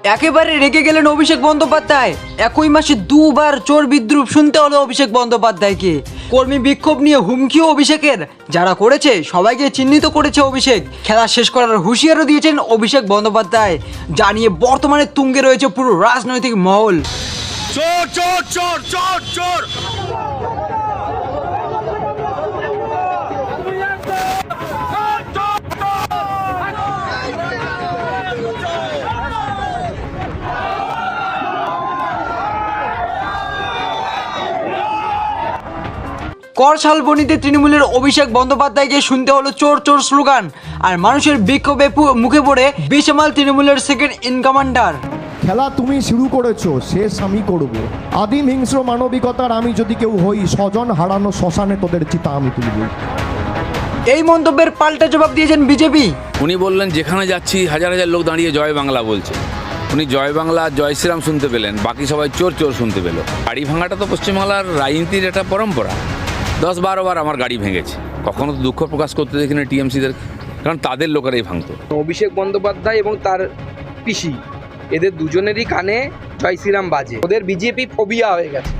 একেবারে রেগে গেলেন অভিষেক বন্দ্যোপাধ্যায়। একই মাসে দুবার চোর বিদ্রুপ শুনতে হলো অভিষেক বন্দ্যোপাধ্যায়কে। কর্মী বিক্ষোভ নিয়ে হুমকিও অভিষেকের, যারা করেছে সবাইকে চিহ্নিত করেছে অভিষেক। খেলা শেষ করার হুঁশিয়ারও দিয়েছেন অভিষেক বন্দ্যোপাধ্যায়, যা নিয়ে বর্তমানে তুঙ্গে রয়েছে পুরো রাজনৈতিক মহল। চোর চোর চোর চোর চোর করশালবনিতে তৃণমূলের অভিষেক বন্দ্যোপাধ্যায়কে শুনতে হলো চোর চোর স্লোগান, আর মানুষের বিক্ষোভে মুখে পড়ে বেসামাল তৃণমূলের সেকেন্ড ইন কমান্ডার। খেলা তুমি শুরু করেছো, শেষ আমি করব। আদিম হিংস্র মানবিকতার আমি যদি কেউ হই, স্বজন হারানো শ্মশানে তোদের চিতা আমি তুলব। এই মন্তব্যের পাল্টা জবাব দিয়েছেন বিজেপি। উনি বললেন যেখানে যাচ্ছি হাজার হাজার লোক দাঁড়িয়ে জয় বাংলা বলছে। উনি জয় বাংলা জয় শ্রীরাম শুনতে পেলেন, বাকি সবাই চোর চোর শুনতে পেল। গাড়ি ভাঙাটা তো পশ্চিমবাংলার রাজনীতির একটা পরম্পরা। 10-12 বার আমার গাড়ি ভেঙেছে, কখনো তো দুঃখ প্রকাশ করতে দেখিনি টিএমসিদের, কারণ তাদের লোকেরাই ভাঙতো। অভিষেক বন্দ্যোপাধ্যায় এবং তার পিসি, এদের দুজনেরই কানে জয় শ্রীরাম বাজে। ওদের বিজেপি ফোবিয়া হয়ে গেছে।